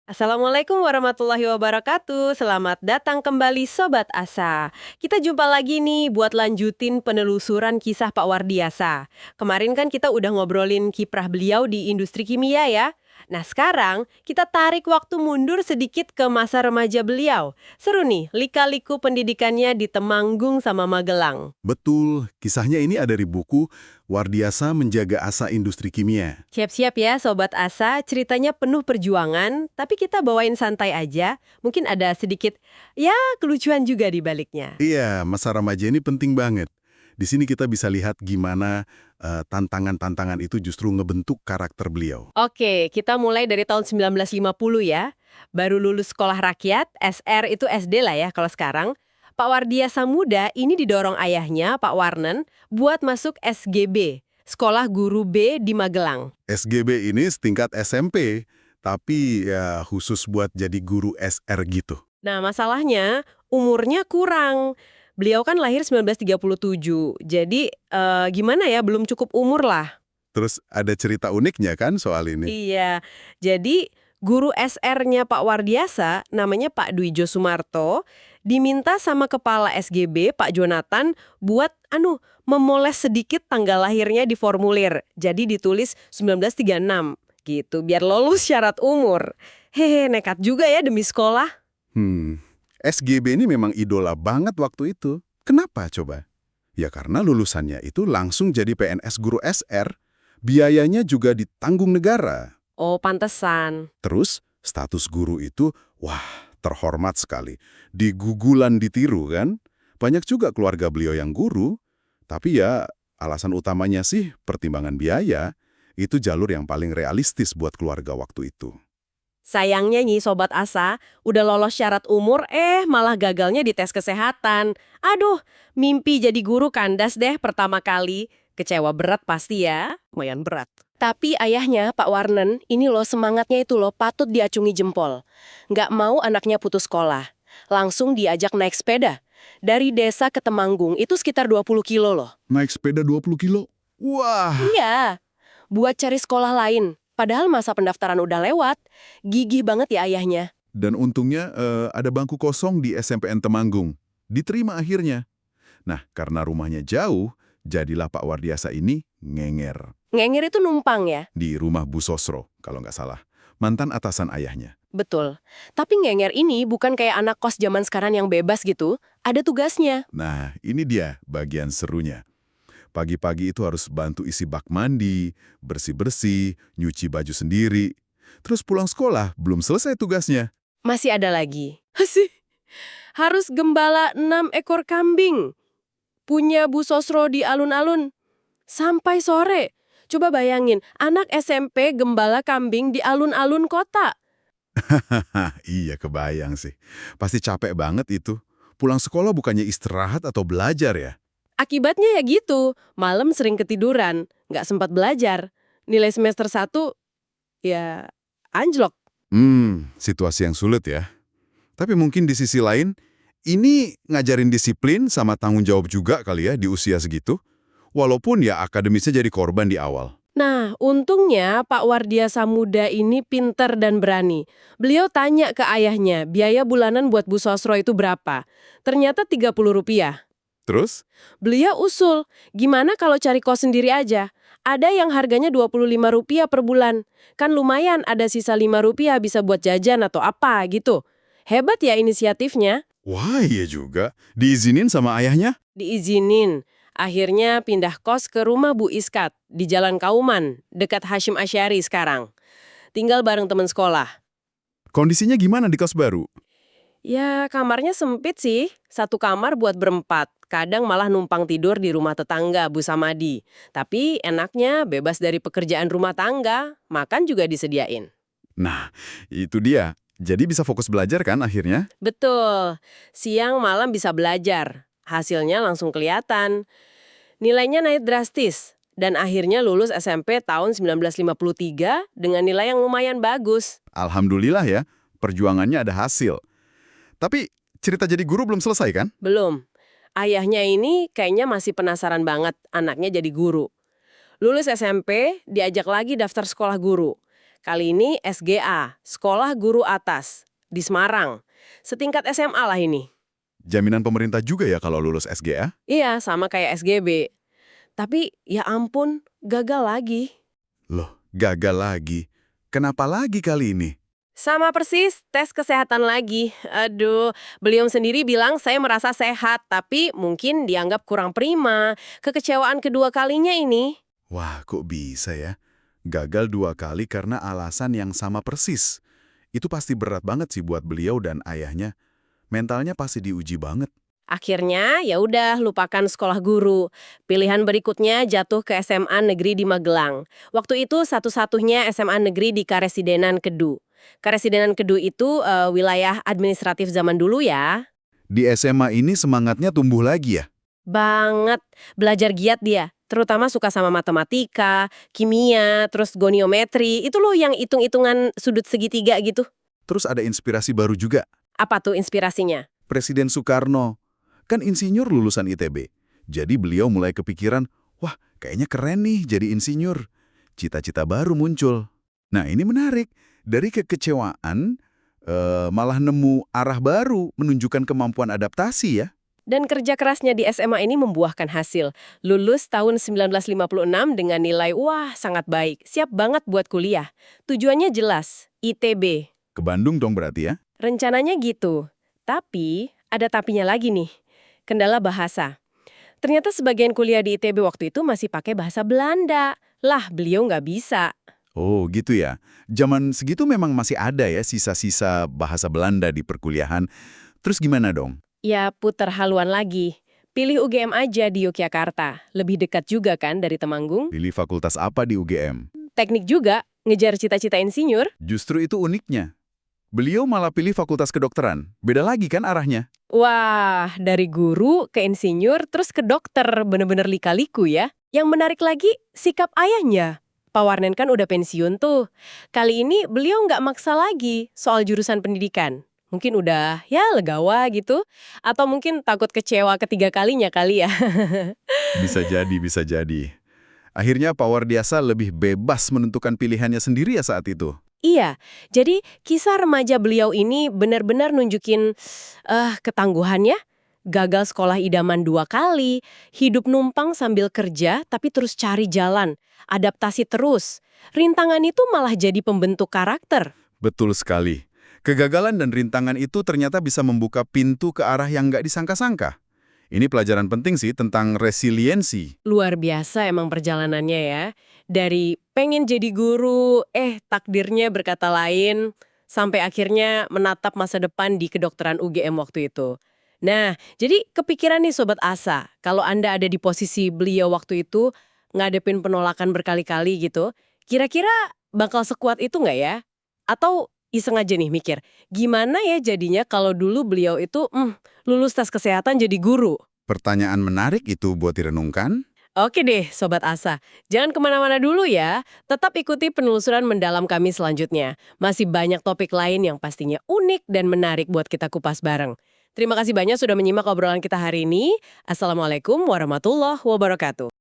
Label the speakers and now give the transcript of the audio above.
Speaker 1: Assalamualaikum warahmatullahi wabarakatuh. Selamat datang kembali Sobat Asa. Kita jumpa lagi nih buat lanjutin penelusuran kisah Pak Wardiasa. Kemarin kan kita udah ngobrolin kiprah beliau di industri kimia ya. Nah sekarang kita tarik waktu mundur sedikit ke masa remaja beliau. Seru nih, lika-liku pendidikannya di Temanggung sama Magelang.
Speaker 2: Betul, kisahnya ini ada di buku Wardiasa Menjaga Asa Industri Kimia.
Speaker 1: Siap-siap ya Sobat Asa, ceritanya penuh perjuangan, tapi kita bawain santai aja. Mungkin ada sedikit, ya kelucuan juga di baliknya.
Speaker 2: Iya, masa remaja ini penting banget. Di sini kita bisa lihat gimana tantangan-tantangan itu justru ngebentuk karakter beliau.
Speaker 1: Oke, kita mulai dari tahun 1950 ya. Baru lulus sekolah rakyat, SR itu SD lah ya kalau sekarang. Pak Wardiasa muda ini didorong ayahnya, Pak Warnen, buat masuk SGB, Sekolah Guru B di Magelang.
Speaker 2: SGB ini setingkat SMP, tapi ya khusus buat jadi guru SR gitu.
Speaker 1: Nah, masalahnya umurnya kurang. Beliau kan lahir 1937, jadi gimana ya, belum cukup umur lah.
Speaker 2: Terus ada cerita uniknya kan soal ini.
Speaker 1: Iya, jadi guru SR-nya Pak Wardiasa, namanya Pak Dwijo Sumarto, diminta sama kepala SGB, Pak Jonathan, buat memoles sedikit tanggal lahirnya di formulir. Jadi ditulis 1936, gitu, biar lolos syarat umur. Hehe, nekat juga ya demi sekolah.
Speaker 2: SGB ini memang idola banget waktu itu. Kenapa coba? Ya karena lulusannya itu langsung jadi PNS guru SR. Biayanya juga ditanggung negara.
Speaker 1: Oh, pantesan.
Speaker 2: Terus, status guru itu, wah, terhormat sekali. Digugulan ditiru kan? Banyak juga keluarga beliau yang guru, tapi ya alasan utamanya sih pertimbangan biaya. Itu jalur yang paling realistis buat keluarga waktu itu.
Speaker 1: Sayangnya nih Sobat Asa, udah lolos syarat umur, malah gagalnya di tes kesehatan. Aduh, mimpi jadi guru kandas deh pertama kali. Kecewa berat pasti ya, lumayan berat. Tapi ayahnya, Pak Warnen, ini loh semangatnya itu loh patut diacungi jempol. Nggak mau anaknya putus sekolah. Langsung diajak naik sepeda. Dari desa ke Temanggung itu sekitar 20 kilo loh.
Speaker 2: Naik sepeda 20 kilo? Wah!
Speaker 1: Iya, buat cari sekolah lain. Padahal masa pendaftaran udah lewat. Gigih banget ya ayahnya.
Speaker 2: Dan untungnya ada bangku kosong di SMPN Temanggung. Diterima akhirnya. Nah, karena rumahnya jauh, jadilah Pak Wardiasa ini ngenger.
Speaker 1: Ngenger itu numpang ya?
Speaker 2: Di rumah Bu Sosro, kalau nggak salah. Mantan atasan ayahnya.
Speaker 1: Betul. Tapi ngenger ini bukan kayak anak kos zaman sekarang yang bebas gitu. Ada tugasnya.
Speaker 2: Nah, ini dia bagian serunya. Pagi-pagi itu harus bantu isi bak mandi, bersih-bersih, nyuci baju sendiri. Terus pulang sekolah, belum selesai tugasnya.
Speaker 1: Masih ada lagi. Sih. Harus gembala 6 ekor kambing. Punya Bu Sosro di alun-alun. Sampai sore. Coba bayangin, anak SMP gembala kambing di alun-alun kota.
Speaker 2: Hahaha, iya kebayang sih. Pasti capek banget itu. Pulang sekolah bukannya istirahat atau belajar ya?
Speaker 1: Akibatnya ya gitu, malam sering ketiduran, nggak sempat belajar. Nilai semester 1, ya anjlok.
Speaker 2: Situasi yang sulit ya. Tapi mungkin di sisi lain, ini ngajarin disiplin sama tanggung jawab juga kali ya di usia segitu. Walaupun ya akademisnya jadi korban di awal.
Speaker 1: Nah, untungnya Pak Wardiasa muda ini pinter dan berani. Beliau tanya ke ayahnya, biaya bulanan buat Bu Sosro itu berapa? Ternyata Rp30.
Speaker 2: Terus?
Speaker 1: Beliau usul, gimana kalau cari kos sendiri aja? Ada yang harganya Rp25 per bulan. Kan lumayan ada sisa Rp5 bisa buat jajan atau apa gitu. Hebat ya inisiatifnya.
Speaker 2: Wah iya juga. Diizinin sama ayahnya?
Speaker 1: Diizinin. Akhirnya pindah kos ke rumah Bu Iskat di Jalan Kauman, dekat Hashim Asyari sekarang. Tinggal bareng teman sekolah.
Speaker 2: Kondisinya gimana di kos baru?
Speaker 1: Ya, kamarnya sempit sih. Satu kamar buat berempat. Kadang malah numpang tidur di rumah tetangga, Bu Samadi. Tapi enaknya bebas dari pekerjaan rumah tangga. Makan juga disediain.
Speaker 2: Nah, itu dia. Jadi bisa fokus belajar kan akhirnya?
Speaker 1: Betul. Siang malam bisa belajar. Hasilnya langsung kelihatan. Nilainya naik drastis. Dan akhirnya lulus SMP tahun 1953 dengan nilai yang lumayan bagus.
Speaker 2: Alhamdulillah ya, perjuangannya ada hasil. Tapi cerita jadi guru belum selesai kan?
Speaker 1: Belum. Ayahnya ini kayaknya masih penasaran banget anaknya jadi guru. Lulus SMP, diajak lagi daftar sekolah guru. Kali ini SGA, Sekolah Guru Atas, di Semarang. Setingkat SMA lah ini.
Speaker 2: Jaminan pemerintah juga ya kalau lulus SGA?
Speaker 1: Iya, sama kayak SGB. Tapi ya ampun, gagal lagi.
Speaker 2: Loh, gagal lagi. Kenapa lagi kali ini?
Speaker 1: Sama persis, tes kesehatan lagi. Aduh, beliau sendiri bilang saya merasa sehat, tapi mungkin dianggap kurang prima. Kekecewaan kedua kalinya ini.
Speaker 2: Wah, kok bisa ya? Gagal 2 kali karena alasan yang sama persis. Itu pasti berat banget sih buat beliau dan ayahnya. Mentalnya pasti diuji banget.
Speaker 1: Akhirnya, ya udah lupakan sekolah guru. Pilihan berikutnya jatuh ke SMA Negeri di Magelang. Waktu itu satu-satunya SMA Negeri di Karesidenan Kedu. Karesidenan Kedu itu wilayah administratif zaman dulu ya.
Speaker 2: Di SMA ini semangatnya tumbuh lagi ya?
Speaker 1: Banget. Belajar giat dia. Terutama suka sama matematika, kimia, terus goniometri. Itu loh yang hitung-hitungan sudut segitiga gitu.
Speaker 2: Terus ada inspirasi baru juga.
Speaker 1: Apa tuh inspirasinya?
Speaker 2: Presiden Soekarno. Kan insinyur lulusan ITB. Jadi beliau mulai kepikiran, wah kayaknya keren nih jadi insinyur. Cita-cita baru muncul. Nah ini menarik. Dari kekecewaan, malah nemu arah baru menunjukkan kemampuan adaptasi ya.
Speaker 1: Dan kerja kerasnya di SMA ini membuahkan hasil. Lulus tahun 1956 dengan nilai wah sangat baik. Siap banget buat kuliah. Tujuannya jelas, ITB.
Speaker 2: Ke Bandung dong berarti ya?
Speaker 1: Rencananya gitu. Tapi, ada tapinya lagi nih. Kendala bahasa. Ternyata sebagian kuliah di ITB waktu itu masih pakai bahasa Belanda. Lah, beliau nggak bisa.
Speaker 2: Oh gitu ya. Zaman segitu memang masih ada ya sisa-sisa bahasa Belanda di perkuliahan. Terus gimana dong?
Speaker 1: Ya, puter haluan lagi. Pilih UGM aja di Yogyakarta. Lebih dekat juga kan dari Temanggung.
Speaker 2: Pilih fakultas apa di UGM?
Speaker 1: Teknik juga, ngejar cita-cita insinyur.
Speaker 2: Justru itu uniknya. Beliau malah pilih fakultas kedokteran. Beda lagi kan arahnya?
Speaker 1: Wah, dari guru ke insinyur terus ke dokter, bener-bener lika-liku ya. Yang menarik lagi, sikap ayahnya. Pak Warnen kan udah pensiun tuh. Kali ini beliau nggak maksa lagi soal jurusan pendidikan. Mungkin udah ya legawa gitu. Atau mungkin takut kecewa ketiga kalinya kali ya.
Speaker 2: Bisa jadi, bisa jadi. Akhirnya Pak Wardiasa lebih bebas menentukan pilihannya sendiri ya saat itu.
Speaker 1: Iya, jadi kisah remaja beliau ini benar-benar nunjukin ketangguhannya. Gagal sekolah idaman 2 kali, hidup numpang sambil kerja tapi terus cari jalan, adaptasi terus. Rintangan itu malah jadi pembentuk karakter.
Speaker 2: Betul sekali. Kegagalan dan rintangan itu ternyata bisa membuka pintu ke arah yang nggak disangka-sangka. Ini pelajaran penting sih tentang resiliensi.
Speaker 1: Luar biasa emang perjalanannya ya. Dari pengen jadi guru, takdirnya berkata lain, sampai akhirnya menatap masa depan di kedokteran UGM waktu itu. Nah, jadi kepikiran nih Sobat Asa, kalau Anda ada di posisi beliau waktu itu, ngadepin penolakan berkali-kali gitu, kira-kira bakal sekuat itu nggak ya? Atau iseng aja nih mikir, gimana ya jadinya kalau dulu beliau itu lulus tes kesehatan jadi guru?
Speaker 2: Pertanyaan menarik itu buat direnungkan.
Speaker 1: Oke deh, Sobat Asa. Jangan kemana-mana dulu ya. Tetap ikuti penelusuran mendalam kami selanjutnya. Masih banyak topik lain yang pastinya unik dan menarik buat kita kupas bareng. Terima kasih banyak sudah menyimak obrolan kita hari ini. Assalamualaikum warahmatullahi wabarakatuh.